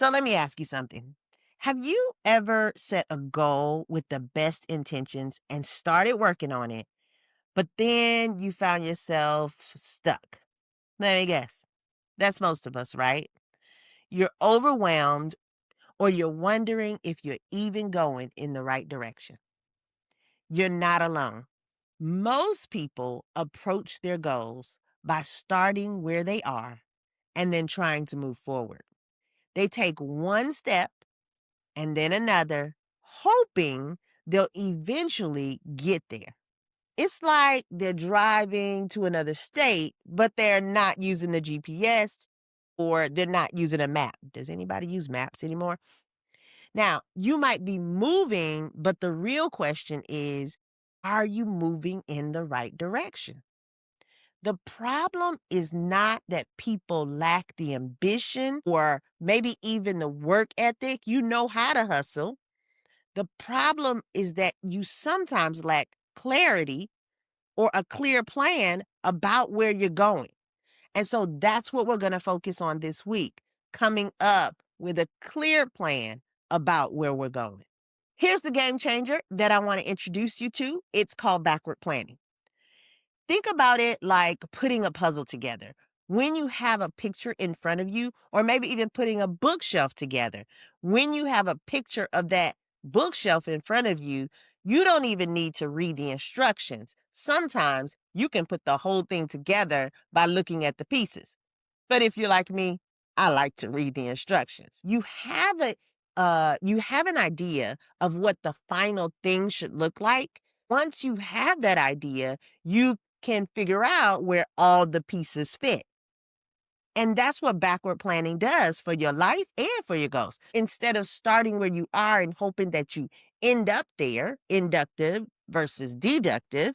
So let me ask you something. Have you ever set a goal with the best intentions and started working on it, but then you found yourself stuck? Let me guess. That's most of us, right? You're overwhelmed or you're wondering if you're even going in the right direction. You're not alone. Most people approach their goals by starting where they are and then trying to move forward. They take one step and then another, hoping they'll eventually get there. It's like they're driving to another state, but they're not using the GPS or they're not using a map. Does anybody use maps anymore? Now, you might be moving, but the real question is, are you moving in the right direction? The problem is not that people lack the ambition or maybe even the work ethic. You know how to hustle. The problem is that you sometimes lack clarity or a clear plan about where you're going. And so that's what we're going to focus on this week, coming up with a clear plan about where we're going. Here's the game changer that I want to introduce you to. It's called backward planning. Think about it like putting a puzzle together. When you have a picture in front of you, or maybe even putting a bookshelf together, when you have a picture of that bookshelf in front of you, you don't even need to read the instructions. Sometimes you can put the whole thing together by looking at the pieces. But if you're like me, I like to read the instructions. You have an idea of what the final thing should look like. Once you have that idea, you can figure out where all the pieces fit. And that's what backward planning does for your life and for your goals. Instead of starting where you are and hoping that you end up there, inductive versus deductive,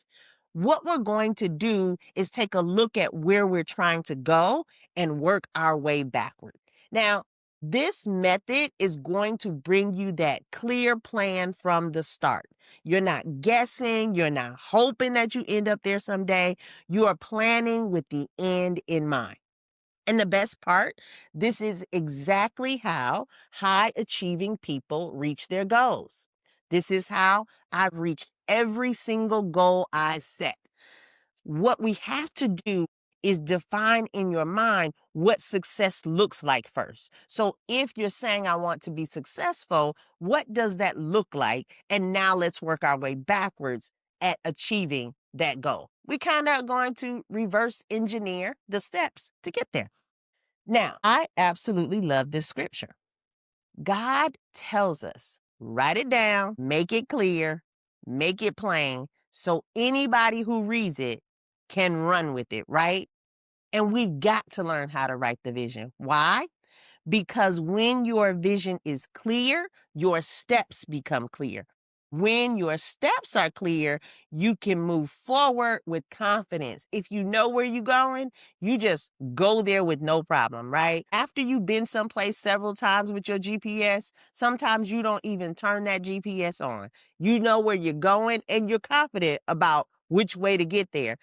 what we're going to do is take a look at where we're trying to go and work our way backward. Now, this method is going to bring you that clear plan from the start. You're not guessing, you're not hoping that you end up there someday. You are planning with the end in mind. And the best part, this is exactly how high achieving people reach their goals. This is how I've reached every single goal I set. What we have to do is define in your mind what success looks like first. So if you're saying, I want to be successful, what does that look like? And now let's work our way backwards at achieving that goal. We kind of are going to reverse engineer the steps to get there. Now, I absolutely love this scripture. God tells us, write it down, make it clear, make it plain, so anybody who reads it can run with it, right? And we've got to learn how to write the vision. Why? Because when your vision is clear, your steps become clear. When your steps are clear, you can move forward with confidence. If you know where you're going, you just go there with no problem, right? After you've been someplace several times with your GPS, sometimes you don't even turn that GPS on. You know where you're going and you're confident about which way to get there.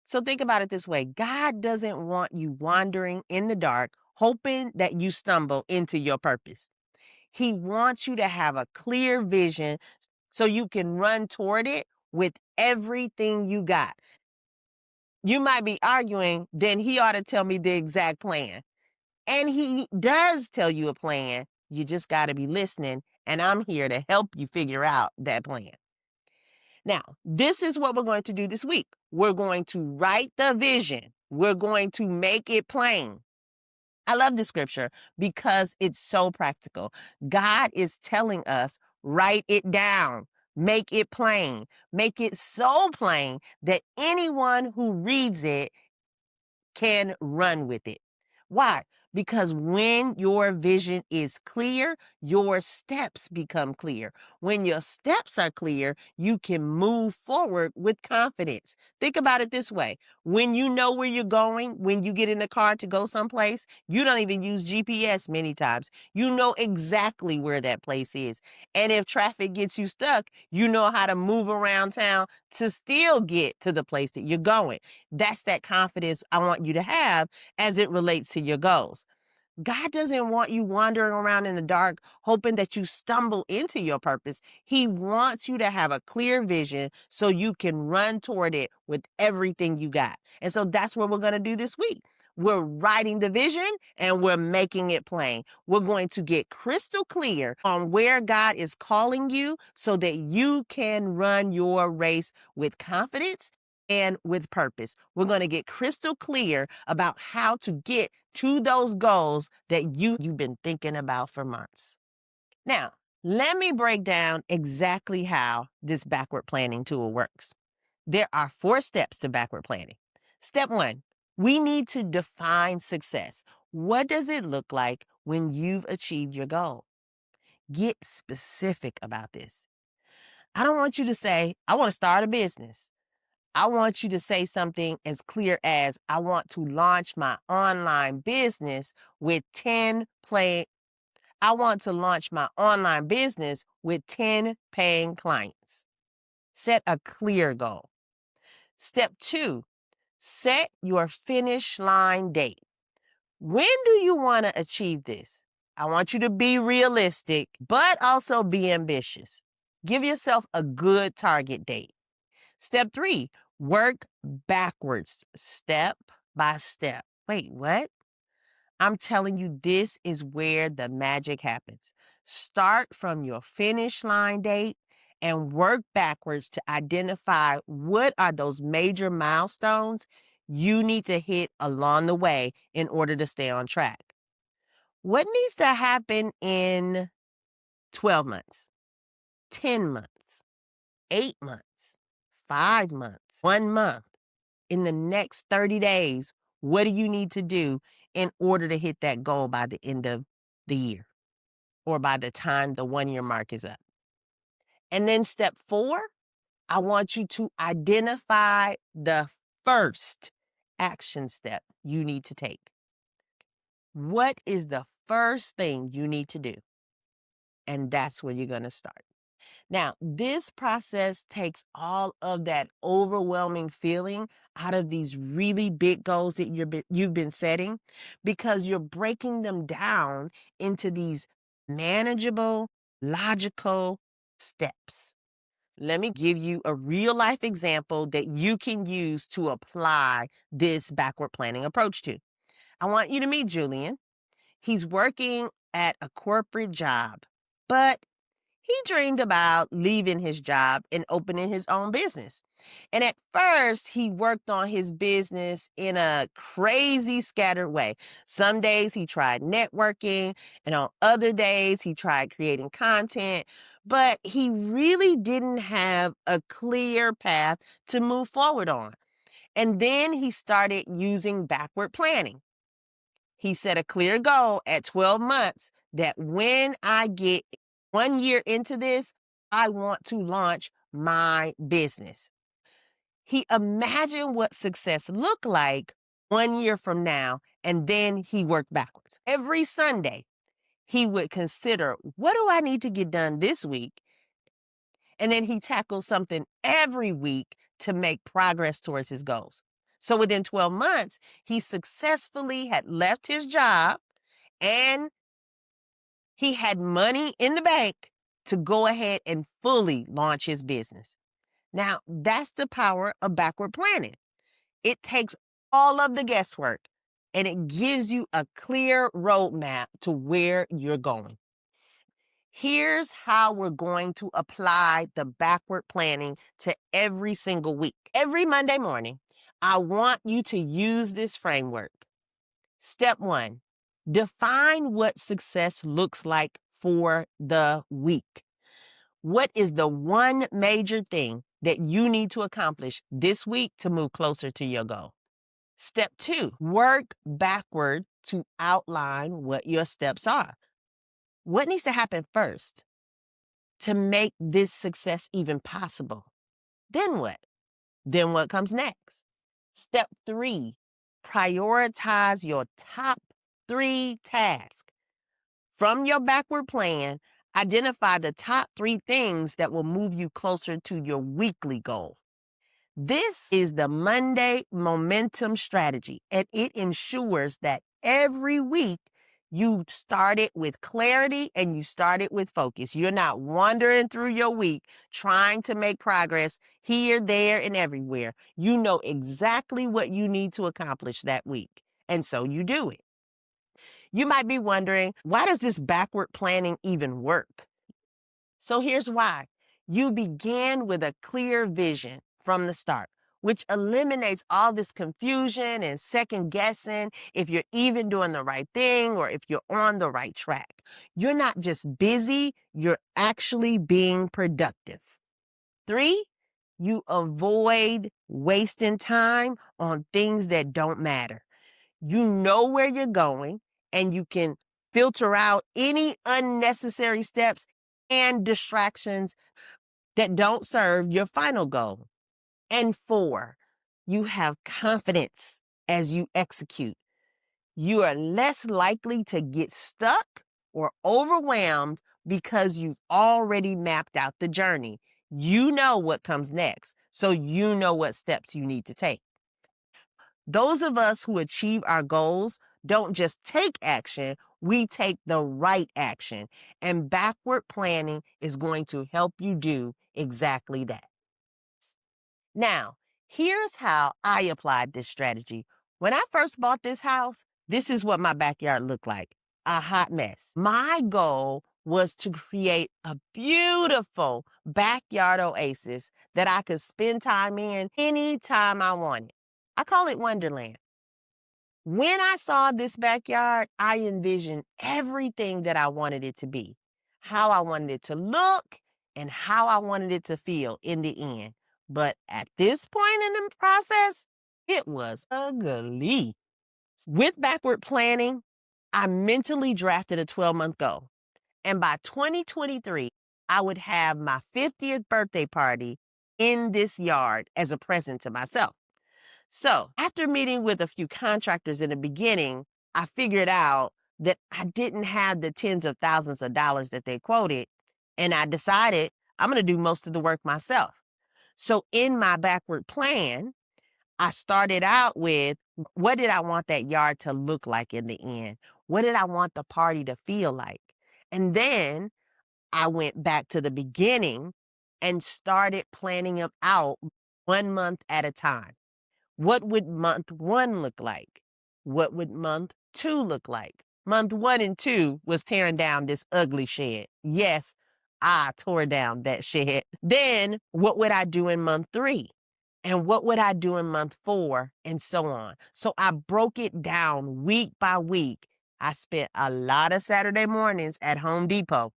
So think about it this way. God doesn't want you wandering in the dark, hoping that you stumble into your purpose. He wants you to have a clear vision so you can run toward it with everything you got. You might be arguing, then he ought to tell me the exact plan. And he does tell you a plan. You just got to be listening. And I'm here to help you figure out that plan. Now, this is what we're going to do this week. We're going to write the vision. We're going to make it plain. I love this scripture because it's so practical. God is telling us, write it down, make it plain, make it so plain that anyone who reads it can run with it. Why? Because when your vision is clear, your steps become clear. When your steps are clear, you can move forward with confidence. Think about it this way. When you know where you're going, when you get in the car to go someplace, you don't even use GPS many times. You know exactly where that place is. And if traffic gets you stuck, you know how to move around town to still get to the place that you're going. That's that confidence I want you to have as it relates to your goals. God doesn't want you wandering around in the dark, hoping that you stumble into your purpose. He wants you to have a clear vision so you can run toward it with everything you got. And so that's what we're going to do this week. We're writing the vision and we're making it plain. We're going to get crystal clear on where God is calling you so that you can run your race with confidence and with purpose. We're going to get crystal clear about how to get to those goals that you've been thinking about for months. Now, let me break down exactly how this backward planning tool works. There are 4 steps to backward planning. Step 1, we need to define success. What does it look like when you've achieved your goal? Get specific about this. I don't want you to say, I want to start a business. I want you to say something as clear as, I want to launch my online business with 10 I want to launch my online business with 10 paying clients. Set a clear goal. Step 2, set your finish line date. When do you want to achieve this? I want you to be realistic, but also be ambitious. Give yourself a good target date. Step 3, work backwards, step by step. Wait, what? I'm telling you, this is where the magic happens. Start from your finish line date and work backwards to identify what are those major milestones you need to hit along the way in order to stay on track. What needs to happen in 12 months, 10 months, 8 months, 5 months, 1 month? In the next 30 days, what do you need to do in order to hit that goal by the end of the year or by the time the 1-year mark is up? And then step 4, I want you to identify the first action step you need to take. What is the first thing you need to do? And that's where you're going to start. Now, this process takes all of that overwhelming feeling out of these really big goals that you've been setting, because you're breaking them down into these manageable, logical steps. Let me give you a real life example that you can use to apply this backward planning approach to. I want you to meet Julian. He's working at a corporate job, but he dreamed about leaving his job and opening his own business. And at first, he worked on his business in a crazy scattered way. Some days he tried networking, and on other days he tried creating content, but he really didn't have a clear path to move forward on. And then he started using backward planning. He set a clear goal at 12 months that when I get 1 year into this, I want to launch my business. He imagined what success looked like 1 year from now, and then he worked backwards. Every Sunday, he would consider, what do I need to get done this week? And then he tackled something every week to make progress towards his goals. So within 12 months, he successfully had left his job and he had money in the bank to go ahead and fully launch his business. Now, that's the power of backward planning. It takes all of the guesswork and it gives you a clear roadmap to where you're going. Here's how we're going to apply the backward planning to every single week. Every Monday morning, I want you to use this framework. Step 1, define what success looks like for the week. What is the one major thing that you need to accomplish this week to move closer to your goal? Step 2, work backward to outline what your steps are. What needs to happen first to make this success even possible? Then what? Then what comes next? Step 3, prioritize your top 3 tasks. From your backward plan, identify the top 3 things that will move you closer to your weekly goal. This is the Monday momentum strategy, and it ensures that every week You start it with clarity and you start it with focus. You're not wandering through your week trying to make progress here, there, and everywhere. You know exactly what you need to accomplish that week. And so you do it. You might be wondering, why does this backward planning even work? So here's why. You begin with a clear vision from the start, which eliminates all this confusion and second guessing if you're even doing the right thing or if you're on the right track. You're not just busy, you're actually being productive. 3, you avoid wasting time on things that don't matter. You know where you're going and you can filter out any unnecessary steps and distractions that don't serve your final goal. And 4, you have confidence as you execute. You are less likely to get stuck or overwhelmed because you've already mapped out the journey. You know what comes next, so you know what steps you need to take. Those of us who achieve our goals don't just take action, we take the right action. And backward planning is going to help you do exactly that. Now, here's how I applied this strategy. When I first bought this house, this is what my backyard looked like, a hot mess. My goal was to create a beautiful backyard oasis that I could spend time in anytime I wanted. I call it Wonderland. When I saw this backyard, I envisioned everything that I wanted it to be, how I wanted it to look, and how I wanted it to feel in the end. But at this point in the process, it was ugly. With backward planning, I mentally drafted a 12-month goal. And by 2023, I would have my 50th birthday party in this yard as a present to myself. So after meeting with a few contractors in the beginning, I figured out that I didn't have the tens of thousands of dollars that they quoted. And I decided I'm going to do most of the work myself. So in my backward plan, I started out with what did I want that yard to look like in the end? What did I want the party to feel like? And then I went back to the beginning and started planning them out 1 month at a time. What would month 1 look like? What would month 2 look like? Month 1 and 2 was tearing down this ugly shed. Yes, I tore down that shed. Then what would I do in month 3? And what would I do in month 4? And so on. So I broke it down week by week. I spent a lot of Saturday mornings at Home Depot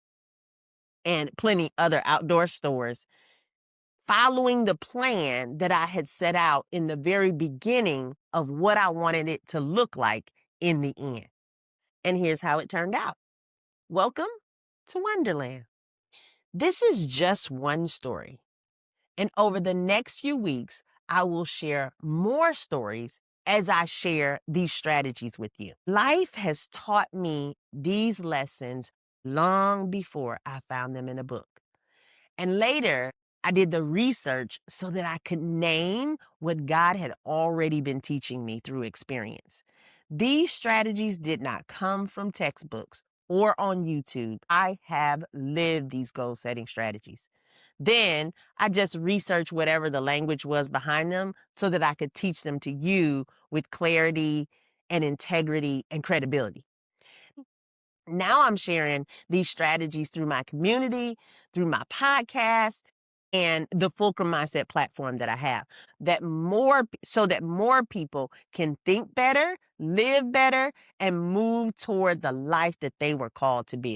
and plenty other outdoor stores following the plan that I had set out in the very beginning of what I wanted it to look like in the end. And here's how it turned out. Welcome to Wonderland. This is just one story. And over the next few weeks, I will share more stories as I share these strategies with you. Life has taught me these lessons long before I found them in a book. And later, I did the research so that I could name what God had already been teaching me through experience. These strategies did not come from textbooks or on YouTube. I have lived these goal setting strategies. Then I just researched whatever the language was behind them so that I could teach them to you with clarity and integrity and credibility. Now I'm sharing these strategies through my community, through my podcast, and the Fulcrum Mindset platform that I have, so that more people can think better, live better, and move toward the life that they were called to build.